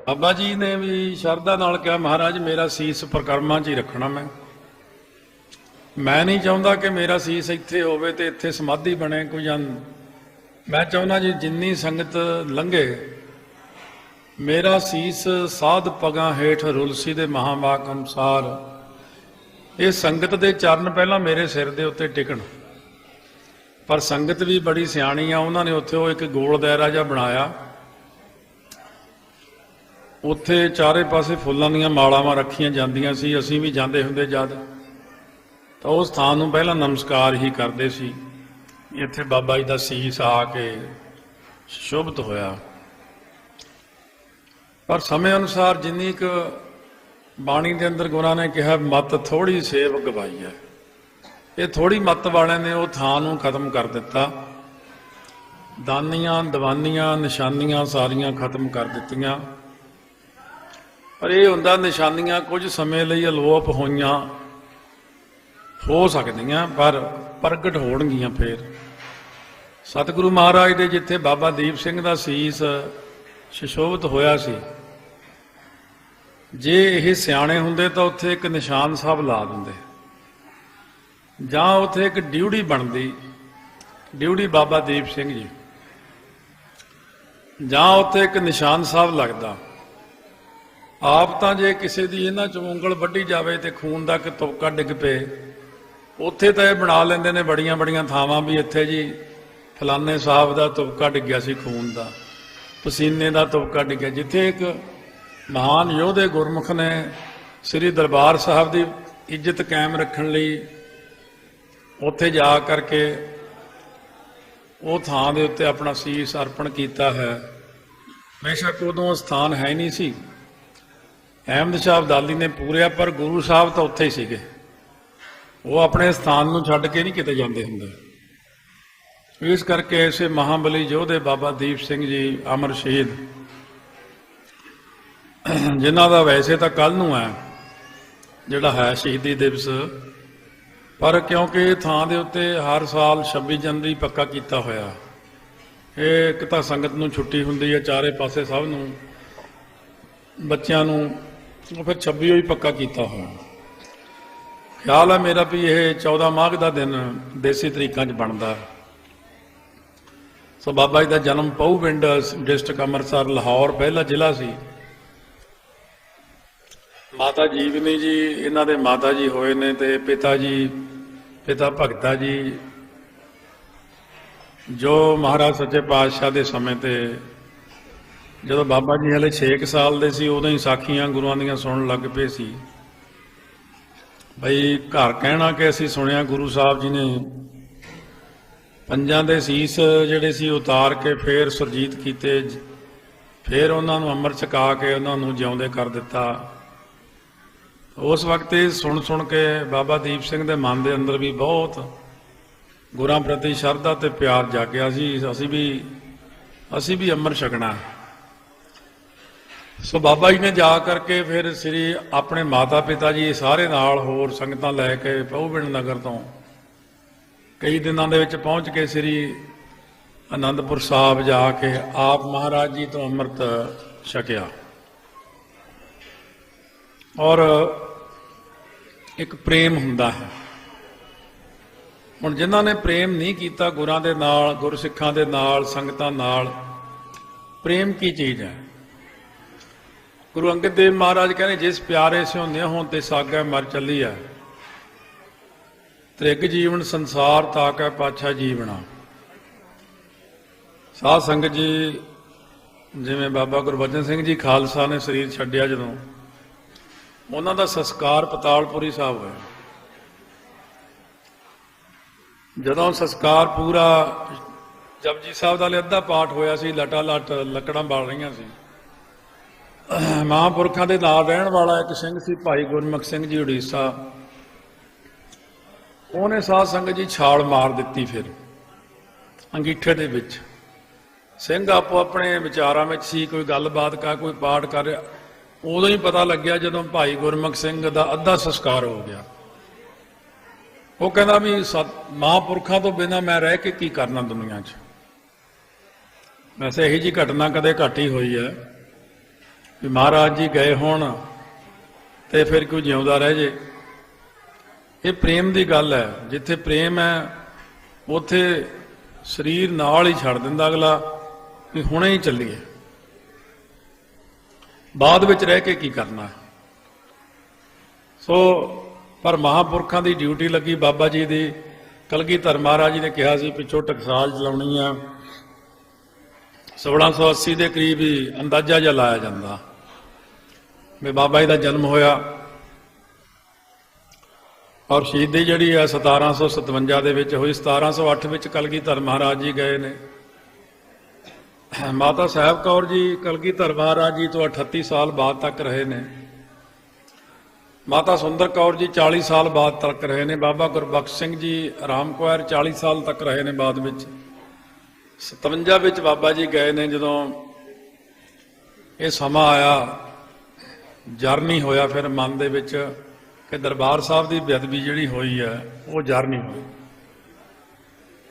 बाबा जी ने भी शरदा नाल कहा, महाराज मेरा सीस प्रकर्मां च ही रखना। मैं नहीं चाहता कि मेरा सीस इत्थे होवे ते इत्थे समाधि बने कोई मैं चाहना जी जिन्नी संगत लंघे मेरा सीस साध पगां हेठ रुलसी दे महावाक अनुसार ये संगत दे चरण पहला मेरे सिर दे उत्ते टिकण। पर संगत भी बड़ी सियाणी आ, उन्होंने उत्थे वो एक गोल दायरा जिहा बनाया, उत्थे चारे पासे फुल्लां दीयां मालावां रखियां जांदियां सी। असीं भी जांदे हुंदे जद तो उस थान नूं पहला नमस्कार ही करते सी। इत्थे बाबा जी दा सीस आके शुभत होया। पर समय अनुसार जिन्नी क बाणी के अंदर गुरां ने कहा मत थोड़ी सेव गवाई है, ये थोड़ी मत वाले ने वो थान नूं खत्म कर दिता। दानियां दवानियां निशानियां सारियां खत्म कर दित्तियां। पर यह हुंदा निशानियां कुछ समय लई अलोप होईयां हो सकदियां पर प्रगट होणगियां। फिर सतगुरु महाराज दे जिथे बाबा दीप सिंह दा सीस सुशोभित होया सी, जे ये सियाणे हुंदे तां उत्थे एक निशान साहब ला दिंदे, जां उत्थे एक ड्यूटी बनदी, ड्यूटी बाबा दीप सिंह जी, जां उत्थे एक निशान साहब लगदा। आप तां जे किसी दी इन्हां चों ਉਂਗਲ ਵੱਢੀ जावे ते खून दा एक तुपका डिग पे, उत्थे तां ਇਹ बना ਲੈਂਦੇ ਨੇ बड़ियां बड़ियां ਥਾਵਾਂ भी ਇੱਥੇ जी फलाने साहब का तुपका डिग्या सी, खून का पसीने का तुपका डिग्या। जिथे एक महान योधे गुरमुख ने श्री दरबार साहब की इज्जत कायम रखने लई उत्थे जा करके वो थां दे उत्ते अपना सीस अर्पण किया है। बेशक उदों स्थान है नहीं सी, अहमद शाह अब्दाली ने पूरिया, पर गुरु साहब तो उत्थे ही सीगे। वो अपने स्थान नूं छड्ड के नहीं किते जांदे हुंदे। इस करके ऐसे महाबली योधे बाबा दीप सिंह जी अमर शहीद, जिन्हों का वैसे तो कल नूं है जिहड़ा है शहीदी दिवस, पर क्योंकि थां दे उत्ते हर साल 26 जनवरी पक्का किया होया। एक तो संगत नूं छुट्टी हुंदी है चारे पासे, सब नूं बच्चों नूं, फिर 26 ही पक्का किया होया। ख्याल है मेरा भी यह 14 माघ का दिन देसी तरीकों बनता। सो बाबा जी का जन्म पऊ पिंड डिस्ट्रिक्ट अमृतसर लाहौर पहला जिला सी। माता जीवनी जी इन्हां दे माता जी होए ने, ते पिता भगता जी जो महाराज सच्चे पातशाह के समय ते जो बाबा जी हले 6 साल दे सी उदों ही साखियां गुरुआं दियां सुनन लग पे सी। बई घर कहना कि असीं सुनिया गुरु साहब जी ने पंजां दे सीस जिहड़े सी उतार के फिर सुरजीत कीते, फिर उन्होंने अमृत छका के उन्होंने जिउंदे कर दिता। उस वक्त सुन सुन के बाबा दीप सिंह दे मन के अंदर भी बहुत गुरां प्रति शरधा ते प्यार जागया सी। असी भी अमृत छकना। सो बाबा जी ने जा करके फिर श्री अपने माता पिता जी सारे नाल होर संगतां लैके पहुबिंड नगर तो कई दिनों के पहुँच के श्री आनंदपुर साहब जाके आप महाराज जी तो अमृत छकिया। और एक प्रेम हुंदा है। हुण जिन्हां ने प्रेम नहीं किया गुरां दे नाल, गुरसिखां दे नाल, संगतां नाल, प्रेम की चीज़ है। गुरु अंगद देव महाराज कहने जिस प्यारे स्यों नेहों ते सागै मर चली है, त्रिग जीवन संसार ताकै पाछा जीवना। साध संगत जी जिवें बाबा गुरबचन सिंह जी खालसा ने शरीर छड्डिया, जदों उन्हां दा संस्कार पतालपुरी साहब होया। जदों संस्कार पूरा जपजी साहब दा अद्धा पाठ होया सी, लटा लट लकड़ां बाल रहीआं सी। महापुरखां दे नाल रहण वाला एक सिंह सी भाई गुरमुख सिंह जी उड़ीसा, उन्हें साध संगत जी छाल मार दी। फिर अंगीठे दे विच सिंह आपो अपने विचारां में सी, कोई गलबात कर, कोई पाठ कर रहा। उदों ही पता लग्या जदों भाई गुरमुख सिंह दा अद्धा संस्कार हो गया। वो कहना भी महापुरखों तो बिना मैं रह के की करना दुनिया च। वैसे यही जी घटना कदे घट ही हुई है। ਵੀ ਮਹਾਰਾਜ ਜੀ ਗਏ ਹੋਣ ਤੇ ਫਿਰ ਕੋਈ ਜਿਉਂਦਾ ਰਹਿ ਜੇ। ਇਹ ਪ੍ਰੇਮ ਦੀ ਗੱਲ ਹੈ। ਜਿੱਥੇ ਪ੍ਰੇਮ ਹੈ ਉੱਥੇ ਸਰੀਰ ਨਾਲ ਹੀ ਛੱਡ ਦਿੰਦਾ ਅਗਲਾ ਵੀ ਹੁਣੇ ਹੀ ਚੱਲੀਏ, ਬਾਅਦ ਵਿੱਚ ਰਹਿ ਕੇ ਕੀ ਕਰਨਾ। ਸੋ ਪਰ ਮਹਾਂਪੁਰਖਾਂ ਦੀ ਡਿਊਟੀ ਲੱਗੀ ਬਾਬਾ ਜੀ ਦੀ। ਕਲਗੀਧਰ ਮਹਾਰਾਜ ਜੀ ਨੇ ਕਿਹਾ ਸੀ ਪਿੱਛੋਂ ਟਕਸਾਲ ਚਲਾਉਣੀ ਆ, 1680 ਦੇ ਕਰੀਬ ਹੀ ਅੰਦਾਜ਼ਾ ਜਿਹਾ ਲਾਇਆ ਜਾਂਦਾ ਵੀ ਬਾਬਾ ਜੀ ਦਾ ਜਨਮ ਹੋਇਆ, ਔਰ ਸ਼ਹੀਦੀ ਜਿਹੜੀ ਹੈ 1757 ਦੇ ਵਿੱਚ ਹੋਈ। 1708 ਵਿੱਚ ਕਲਗੀਧਰ ਮਹਾਰਾਜ ਜੀ ਗਏ ਨੇ। ਮਾਤਾ ਸਾਹਿਬ ਕੌਰ ਜੀ ਕਲਗੀਧਰ ਮਹਾਰਾਜ ਜੀ ਤੋਂ 38 ਸਾਲ ਬਾਅਦ ਤੱਕ ਰਹੇ ਨੇ। ਮਾਤਾ ਸੁੰਦਰ ਕੌਰ ਜੀ 40 ਸਾਲ ਬਾਅਦ ਤੱਕ ਰਹੇ ਨੇ। ਬਾਬਾ ਗੁਰਬਖਸ਼ ਸਿੰਘ ਜੀ ਰਾਮ ਕੁਆਰ 40 ਸਾਲ ਤੱਕ ਰਹੇ ਨੇ ਬਾਅਦ ਵਿੱਚ। 57 ਵਿੱਚ ਬਾਬਾ ਜੀ ਗਏ ਨੇ। ਜਦੋਂ ਇਹ ਸਮਾਂ ਆਇਆ, ਜਰਨੀ ਹੋਇਆ ਫਿਰ ਮਨ ਦੇ ਵਿੱਚ ਕਿ ਦਰਬਾਰ ਸਾਹਿਬ ਦੀ ਬੇਅਦਬੀ ਜਿਹੜੀ ਹੋਈ ਹੈ ਉਹ ਜਰਨੀ ਹੋਈ।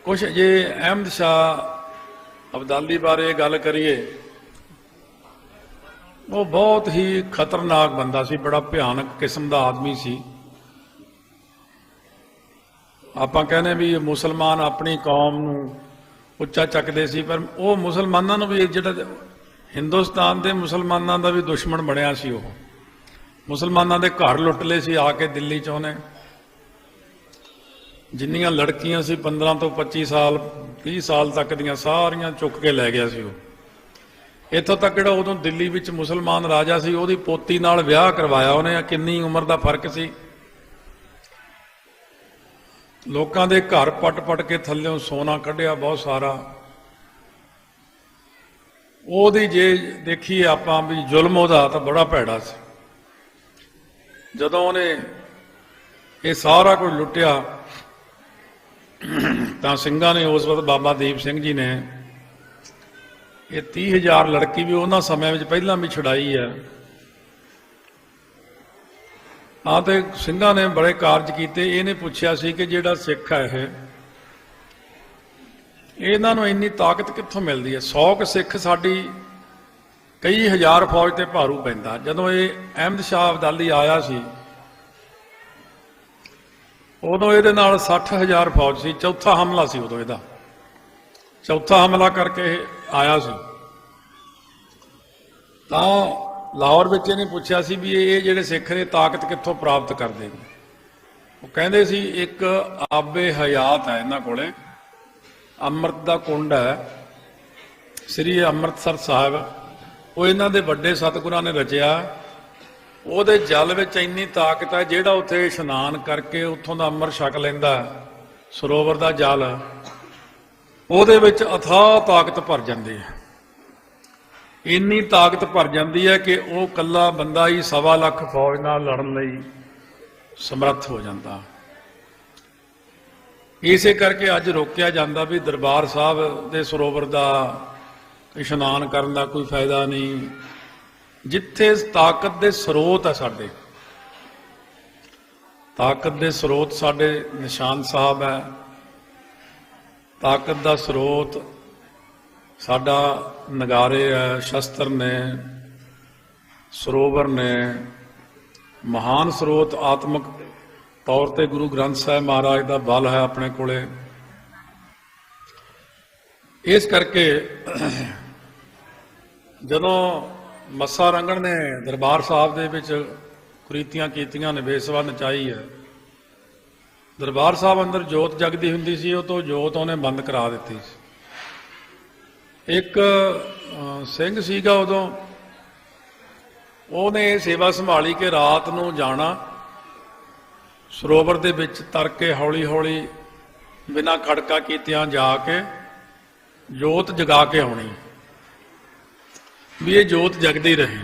ਕੁਛ ਜੇ ਅਹਿਮਦ ਸ਼ਾਹ ਅਬਦਾਲੀ ਬਾਰੇ ਗੱਲ ਕਰੀਏ, ਉਹ ਬਹੁਤ ਹੀ ਖਤਰਨਾਕ ਬੰਦਾ ਸੀ, ਬੜਾ ਭਿਆਨਕ ਕਿਸਮ ਦਾ ਆਦਮੀ ਸੀ। ਆਪਾਂ ਕਹਿੰਦੇ ਵੀ ਮੁਸਲਮਾਨ ਆਪਣੀ ਕੌਮ ਨੂੰ ਉੱਚਾ ਚੱਕਦੇ ਸੀ, ਪਰ ਉਹ ਮੁਸਲਮਾਨਾਂ ਨੂੰ ਵੀ, ਜਿਹੜਾ ਹਿੰਦੁਸਤਾਨ ਦੇ ਮੁਸਲਮਾਨਾਂ ਦਾ ਵੀ ਦੁਸ਼ਮਣ ਬਣਿਆ ਸੀ। ਉਹ ਮੁਸਲਮਾਨਾਂ ਦੇ ਘਰ ਲੁੱਟ ਲਏ ਸੀ ਆ ਕੇ ਦਿੱਲੀ 'ਚ ਉਹਨੇ। ਜਿੰਨੀਆਂ ਲੜਕੀਆਂ ਸੀ 15 ਤੋਂ 25 ਸਾਲ 30 ਸਾਲ ਤੱਕ ਦੀਆਂ ਸਾਰੀਆਂ ਚੁੱਕ ਕੇ ਲੈ ਗਿਆ ਸੀ ਉਹ। ਇੱਥੋਂ ਤੱਕ ਜਿਹੜਾ ਉਦੋਂ ਦਿੱਲੀ ਵਿੱਚ ਮੁਸਲਮਾਨ ਰਾਜਾ ਸੀ ਉਹਦੀ ਪੋਤੀ ਨਾਲ ਵਿਆਹ ਕਰਵਾਇਆ ਉਹਨੇ। ਕਿੰਨੀ ਉਮਰ ਦਾ ਫਰਕ ਸੀ। ਲੋਕਾਂ ਦੇ ਘਰ ਪੱਟ ਕੇ ਥੱਲਿਓਂ ਸੋਨਾ ਕੱਢਿਆ ਬਹੁਤ ਸਾਰਾ। ਉਹਦੀ ਜੇ ਦੇਖੀਏ ਆਪਾਂ ਵੀ ਜ਼ੁਲਮ ਉਹਦਾ ਤਾਂ ਬੜਾ ਭੈੜਾ ਸੀ। ਜਦੋਂ ਉਹਨੇ ਇਹ ਸਾਰਾ ਕੁਝ ਲੁੱਟਿਆ ਤਾਂ ਸਿੰਘਾਂ ਨੇ ਉਸ ਵਕਤ ਬਾਬਾ ਦੀਪ ਸਿੰਘ ਜੀ ਨੇ ਇਹ 30,000 ਲੜਕੀ ਵੀ ਉਹਨਾਂ ਸਮਿਆਂ ਵਿੱਚ ਪਹਿਲਾਂ ਵੀ ਛੁਡਾਈ ਹੈ। ਹਾਂ, ਤੇ ਸਿੰਘਾਂ ਨੇ ਬੜੇ ਕਾਰਜ ਕੀਤੇ। ਇਹਨੇ ਪੁੱਛਿਆ ਸੀ ਕਿ ਜਿਹੜਾ ਸਿੱਖ ਹੈ ਇਹਨਾਂ ਨੂੰ ਇੰਨੀ ਤਾਕਤ ਕਿੱਥੋਂ ਮਿਲਦੀ ਹੈ। 100 ਕੁ ਸਿੱਖ ਸਾਡੀ ਕਈ ਹਜ਼ਾਰ ਫੌਜ ਤੇ ਭਾਰੂ ਪੈਂਦਾ। ਜਦੋਂ ਇਹ ਅਹਿਮਦ ਸ਼ਾਹ ਅਬਦਾਲੀ ਆਇਆ ਸੀ ਉਦੋਂ ਇਹਦੇ ਨਾਲ 60,000 ਫੌਜ ਸੀ। ਚੌਥਾ ਹਮਲਾ ਸੀ ਉਦੋਂ ਇਹਦਾ, ਚੌਥਾ ਹਮਲਾ ਕਰਕੇ ਇਹ ਆਇਆ ਸੀ। ਤਾਂ ਲਾਹੌਰ ਵਿੱਚ ਇਹਨੇ ਪੁੱਛਿਆ ਸੀ ਵੀ ਇਹ ਜਿਹੜੇ ਸਿੱਖ ਨੇ ਤਾਕਤ ਕਿੱਥੋਂ ਪ੍ਰਾਪਤ ਕਰਦੇ ਨੇ। ਉਹ ਕਹਿੰਦੇ ਸੀ ਇੱਕ ਆਬੇ ਹਯਾਤ ਹੈ ਇਹਨਾਂ ਕੋਲੇ, ਅੰਮ੍ਰਿਤ ਦਾ ਕੁੰਡ ਹੈ ਸ੍ਰੀ ਅੰਮ੍ਰਿਤਸਰ ਸਾਹਿਬ, ਉਹ ਇਹਨਾਂ ਦੇ ਵੱਡੇ ਸਤਿਗੁਰਾਂ ਨੇ ਰਚਿਆ। ਉਹਦੇ ਜਲ ਵਿੱਚ ਇੰਨੀ ਤਾਕਤ ਹੈ ਜਿਹੜਾ ਉੱਥੇ ਇਸ਼ਨਾਨ ਕਰਕੇ ਉੱਥੋਂ ਦਾ ਅੰਮ੍ਰਿਤ ਛਕ ਲੈਂਦਾ, ਸਰੋਵਰ ਦਾ ਜਲ, ਉਹਦੇ ਵਿੱਚ ਅਥਾਹ ਤਾਕਤ ਭਰ ਜਾਂਦੀ ਹੈ। ਇੰਨੀ ਤਾਕਤ ਭਰ ਜਾਂਦੀ ਹੈ ਕਿ ਉਹ ਇਕੱਲਾ ਬੰਦਾ ਹੀ 1.25 ਲੱਖ ਫੌਜ ਨਾਲ ਲੜਨ ਲਈ ਸਮਰੱਥ ਹੋ ਜਾਂਦਾ। ਇਸੇ ਕਰਕੇ ਅੱਜ ਰੋਕਿਆ ਜਾਂਦਾ ਵੀ ਦਰਬਾਰ ਸਾਹਿਬ ਦੇ ਸਰੋਵਰ ਦਾ ਇਸ਼ਨਾਨ ਕਰਨ ਦਾ ਕੋਈ ਫਾਇਦਾ ਨਹੀਂ। ਜਿੱਥੇ ਤਾਕਤ ਦੇ ਸਰੋਤ ਹੈ, ਸਾਡੇ ਤਾਕਤ ਦੇ ਸਰੋਤ ਸਾਡੇ ਨਿਸ਼ਾਨ ਸਾਹਿਬ ਹੈ। ਤਾਕਤ ਦਾ ਸਰੋਤ ਸਾਡਾ ਨਗਾਰੇ ਹੈ, ਸ਼ਸਤਰ ਨੇ, ਸਰੋਵਰ ਨੇ। ਮਹਾਨ ਸਰੋਤ ਆਤਮਿਕ ਤੌਰ ਤੇ ਗੁਰੂ ਗ੍ਰੰਥ ਸਾਹਿਬ ਮਹਾਰਾਜ ਦਾ ਬਲ ਹੈ ਆਪਣੇ ਕੋਲੇ। ਇਸ ਕਰਕੇ ਜਦੋਂ ਮੱਸਾ ਰੰਗਣ ਨੇ ਦਰਬਾਰ ਸਾਹਿਬ ਦੇ ਵਿੱਚ ਕੁਰੀਤੀਆਂ ਕੀਤੀਆਂ ਨੇ, ਬੇਸਵਾ ਨਚਾਈ ਹੈ, ਦਰਬਾਰ ਸਾਹਿਬ ਅੰਦਰ ਜੋਤ ਜਗਦੀ ਹੁੰਦੀ ਸੀ, ਉਹ ਤੋਂ ਜੋਤ ਉਹਨੇ ਬੰਦ ਕਰਾ ਦਿੱਤੀ ਸੀ। ਇੱਕ ਸਿੰਘ ਸੀਗਾ ਉਦੋਂ, ਉਹਨੇ ਸੇਵਾ ਸੰਭਾਲੀ ਕਿ ਰਾਤ ਨੂੰ ਜਾਣਾ ਸਰੋਵਰ ਦੇ ਵਿੱਚ ਤਰ ਕੇ ਹੌਲੀ ਹੌਲੀ ਬਿਨਾਂ ਖੜਕਾ ਕੀਤਿਆਂ ਜਾ ਕੇ ਜੋਤ ਜਗਾ ਕੇ ਆਉਣੀ, ਵੀ ਇਹ ਜੋਤ ਜਗਦੀ ਰਹੇ।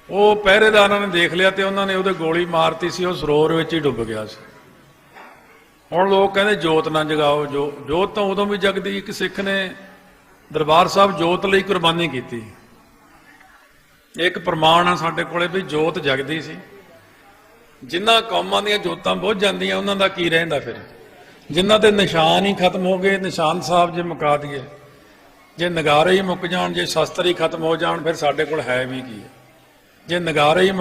ਉਹ ਪਹਿਰੇਦਾਰਾਂ ਨੇ ਦੇਖ ਲਿਆ ਤੇ ਉਹਨਾਂ ਨੇ ਉਹਦੇ ਗੋਲੀ ਮਾਰਤੀ ਸੀ, ਉਹ ਸਰੋਵਰ ਵਿੱਚ ਹੀ ਡੁੱਬ ਗਿਆ ਸੀ। ਹੁਣ ਲੋਕ ਕਹਿੰਦੇ ਜੋਤ ਨਾ ਜਗਾਓ। ਜੋਤ ਤਾਂ ਉਦੋਂ ਵੀ ਜਗਦੀ, ਇੱਕ ਸਿੱਖ ਨੇ ਦਰਬਾਰ ਸਾਹਿਬ ਜੋਤ ਲਈ ਕੁਰਬਾਨੀ ਕੀਤੀ। ਇੱਕ ਪ੍ਰਮਾਣ ਆ ਸਾਡੇ ਕੋਲੇ ਵੀ ਜੋਤ ਜਗਦੀ ਸੀ। ਜਿਨ੍ਹਾਂ ਕੌਮਾਂ ਦੀਆਂ ਜੋਤਾਂ ਬੁੱਝ ਜਾਂਦੀਆਂ ਉਹਨਾਂ ਦਾ ਕੀ ਰਹਿੰਦਾ ਫਿਰ? ਜਿਨ੍ਹਾਂ ਦੇ ਨਿਸ਼ਾਨ ਹੀ ਖਤਮ ਹੋ ਗਏ, ਨਿਸ਼ਾਨ ਸਾਹਿਬ ਜੇ ਮੁਕਾ ਦਈਏ, ਜੇ ਨਗਾਰੇ ਹੀ ਮੁੱਕ ਜਾਣ, ਜੇ ਸ਼ਸਤਰ ਹੀ ਖਤਮ ਹੋ ਜਾਣ, ਫਿਰ ਸਾਡੇ ਕੋਲ ਹੈ ਵੀ ਕੀ ਹੈ। ਜੇ ਨਗਾਰੇ ਹੀ